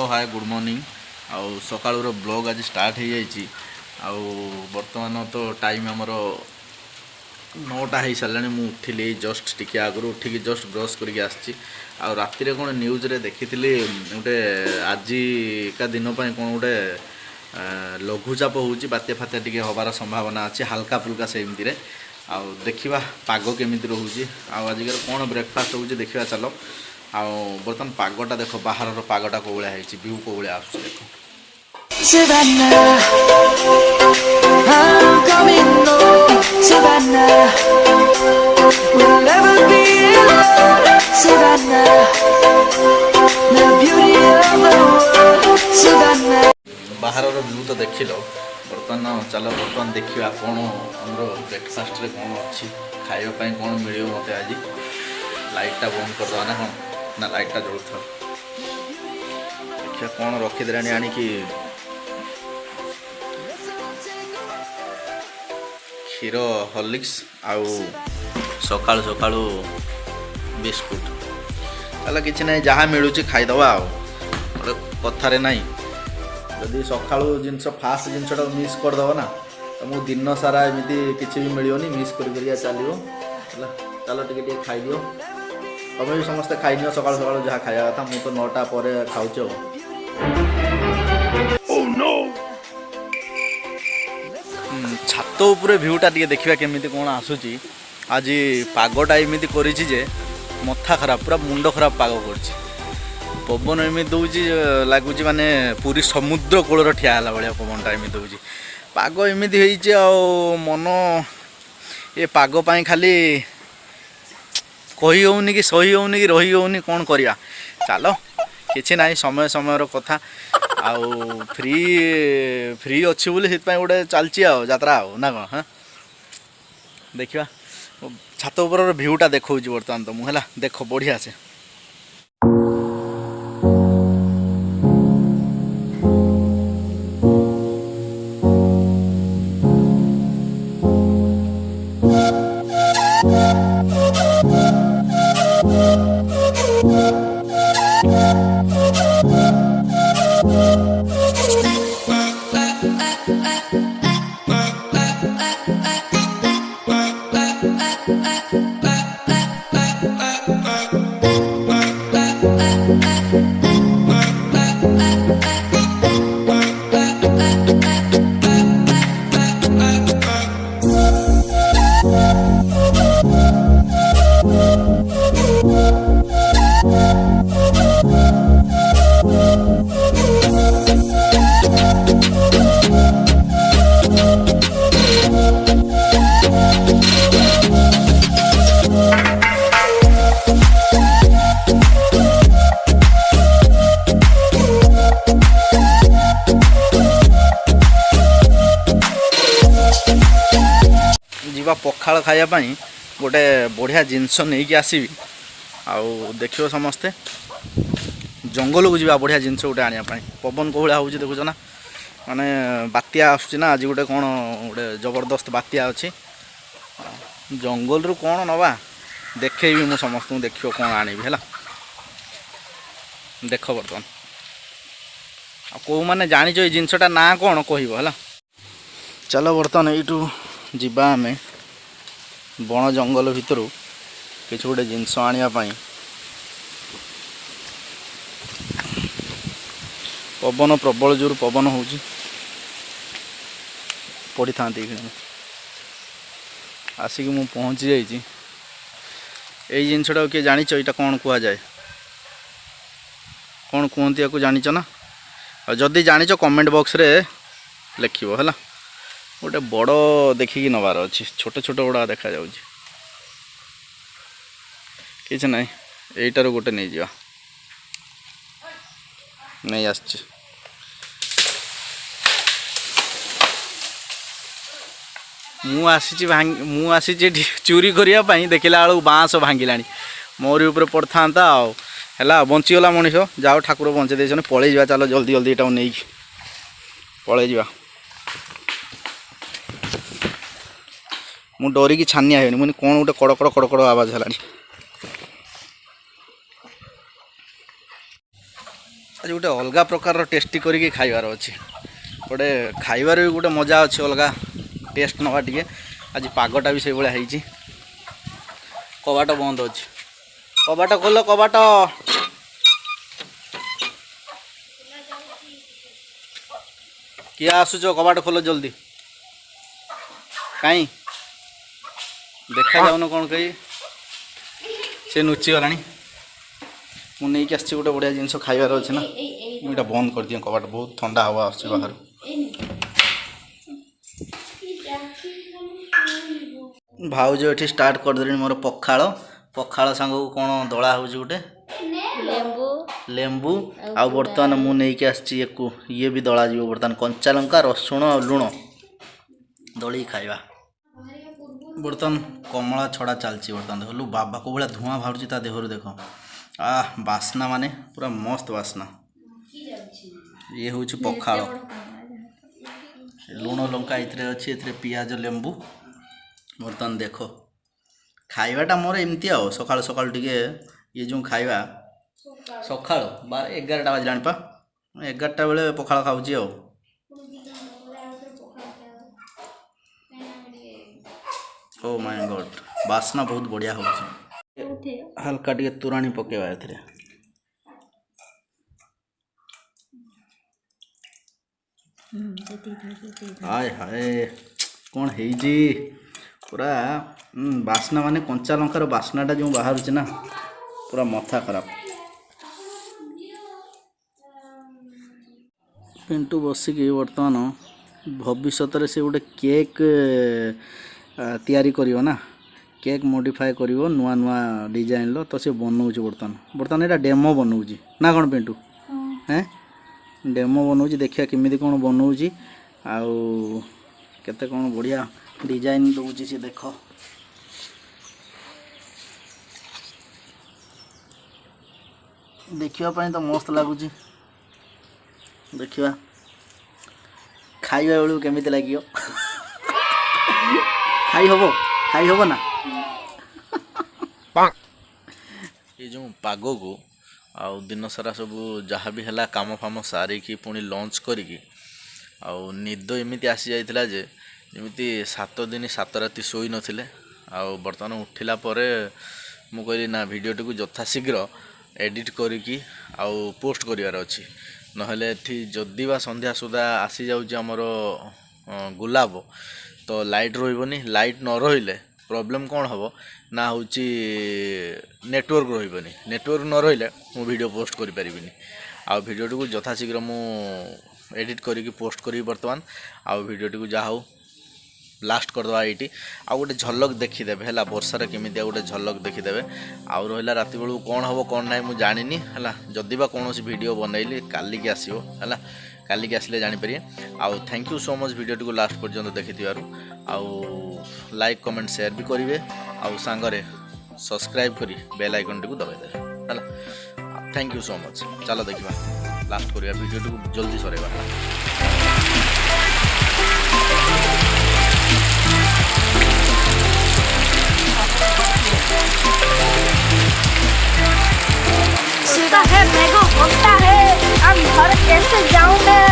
hello hi good morning आउ सकाळुर blog आज start हो जाइए आउ बर्तमान तो टाइम आमर 9टा हो सारा मुझे उठिली जस्ट टी आगु उठिकी जस्ट ब्रश करके आसी आउ राति कौन न्यूज रे देखी गोटे आजिका दिन कौन गोटे लघुचाप होची बात्या फात्या टी हबार संभावना अच्छी हल्का फुल्का सेमती आउ देखा पाग केमी रोचे आजिकल कौन ब्रेकफास्ट हो देखा चलो आ बर्तमान पागटा देख बाहर पागटा कौ भाया व्यू कौ भाया आस देख बाहर व्यू तो देख लो बर्तमान चलो बर्तमान देखा कौन आम ब्रेकफास्ट कौन अच्छी खावाई कौन मिले मत आज लाइटा बंद करदे ना कौन ना लाइटा जलुथ देखिए कौन रखीदे आणिकी क्षीर हॉर्लिक्स आउ सकाळु सकाळु बिस्कुट ताला किछि नै जहाँ मिलूँ खाईदबा आउ कथारे नाई जदि सकाळु जिनस फास्ट जिनसटा मिस करदब ना तो मु दिन सारा एमती किछि भी मिलियोनी मिस कर चलो चलो टिके खाईदियो तुम भी समस्ते खाई सकाल सकाल जहाँ खाया था मुझे तो 9टा पर खाऊच छात उपरे भ्यूटा टे देखा केमी कौन आसूची आज पागटा एमती करे मथा खराब पूरा मुंड खराब पाग कर पवन एमती दूँ लगुच माने पूरी समुद्र कूल ठिया भाया पवनटा एमती दूँ पाग एमती मन ये पाग पाई खाली कही होनी कि सही होनी कि रही होनी कौन करिया चलो किछि ना समय समय कथा आउ फ्री फ्री अच्छी बोली से गोटे चलची यात्रा ना कौन हाँ देखा छात उपर भ्यूटा देखा बर्तमान तो मुझे देख बढ़िया से जीवा पखाल खायापाई गोटे बढ़िया जिनस नहीं कि आसबि आउ देखियो समस्ते जंगल को जीवा बढ़िया जिनस गोटे आने पवन कौ भाया देखुच ना माने बात्या आसुना आज गोटे कौन गोटे जबरदस्त बात्या अच्छी जंगल रु कौन नवा देखी मु समस्त देखियो कौन आनी है देख बर्तमान कौ मैंने जानिच ये जिनसटा ना कौन कह है चलो बर्तमान यू जीवा आम बण जंगल भितर किसी गोटे जिनस आने पवन प्रबल जोर पवन हो पड़ी था आसिक मु पहुँची जाइए यही जिनसटा किए जानिच यहाँ कौन कह जाए कौन कहती या जानिच ना जदि जानिच कमेंट बॉक्स रे लिखिबो है गोटे बड़ देखिकी नबार अच्छी छोट छोट गुड़ा देखा कि ना यहीटार गोटे नहीं जा नहीं आस मुझे चोरी करने देखला बेलू बाँस भांगिला मोरी उपर पड़ था है बंचीगला मनीष जाओ ठाकुर बंचे देते पलि जा चलो जल्दी जल्दी यहाँ नहीं पलि जा मु डरिकी छानिया है मुझे कौन गोटे कड़कड़ कड़कड़ आवाज है आज गोटे अलग प्रकार टेस्टी करके खाइबार अच्छे गोटे खाइबार भी गोटे मजा अच्छे अलग टेस्ट नवा टे आज पागटा भी से भाया होती कबाट बंद अच्छे कबाट खोल कबाट किए आसुच कबाट खोल जल्दी कहीं देखा जाऊन कौन कही से नुची गला मुझे गोटे बढ़िया जिन खाइबार अच्छे ना मुझे बंद कर दिए कबाट बहुत ठंडा हवा आस बाहर भाउज ये स्टार्ट करदे मोर पखाड़ पखाड़ सांग को कौन दला हो गोटे लेंबू आ बर्तमान मुझे आसी ये भी दला जी बर्तमान कंचा लंका रसुण और लुण दली खाइबा बर्तमान कमला छड़ा चलती बर्तमान देख बाबा को भाया धुआं बाहर ता देहर देख बास्ना माने पूरा मस्त बास्ना ये हूँ पखाड़ लुण लंका ये अच्छी ए पियाज लेंबू बर्तमान देख खाइबाटा मोर एमती आ सकाल सकाल टे ये जो खाइबा सका 11टा बाजिला पा 11टा बेले पखाड़ खाऊँ आ ओ माय गॉड बास्ना बहुत बढ़िया हो हल्का टे तोराणी पकेवा ए हाय हाय कौन है पूरा बास्ना माने कंचा लंकार बास्नाटा जो बाहर ना पूरा मथा खराब पिंटू बसिकी बर्तमान भविष्य से गोटे केक तैयारी करियो ना केक मॉडिफाई करियो नुआ नुआ डिजाइन लो तो से बनाऊँ बर्तमान बर्तमान यहाँ डेमो बनाऊँ ना कौन पिंटू हैं डेमो बनाऊँ देखिए केमी कौन बनाऊँ आउ केते कौन बढ़िया डिजाइन दूसरी सी देख देखा तो मस्त लगुच देखा खाइबा बेलू केमी लगे खाई हम ना ये जो पाग को आउ दिन सारा सब जहाँ भी है काम फाम सारिकी पुणी लंच करी आउ निद एमती आसी जाइथिला जे जमी 7 दिन 7 राति शोई नथिले आउ बर्तमान उठिला परे मु कहली ना वीडियोटी को यथाशीघ्र एडिट करिकी आउ पोस्ट करिवार अछि नहले एथि जदि बा संध्या सुधा आसी जाउची हमर गुलाब तो लाइट रहिबनी लाइट न रहिले प्रॉब्लम कौन हम ना हूँ नेटवर्क रही नेटवर्क न रही मु वीडियो पोस्ट करि परिबिनी आ वीडियोटी को यथाशीघ्र मु एडिट करिकी पोस्ट करी बर्तमान आ वीडियोटी को जा हो लास्ट करदे ये आ गोटे झलक देखीदेवे है वर्षार केमी गोटे झलक देखीदेवे आउ रहा रात बेलू कौन हम कौन ना मुझे जानी है जदि बा कौन वीडियो बनइली कालिकी आसो है कालिकी आसिले जानीपर आउ थैंक यू सो मच वीडियोटी को लास्ट पर्यंत देखी आउ लाइक कमेंट शेयर भी करेंगे आउ सांगरे सब्सक्राइब करी बेल आइकन टी दबाइदेवे है थैंक यू सो मच चलो देखा लास्ट करिया वीडियोटी को जल्दी सरेगा है मेरे को होता है अब घर कैसे जाऊं मैं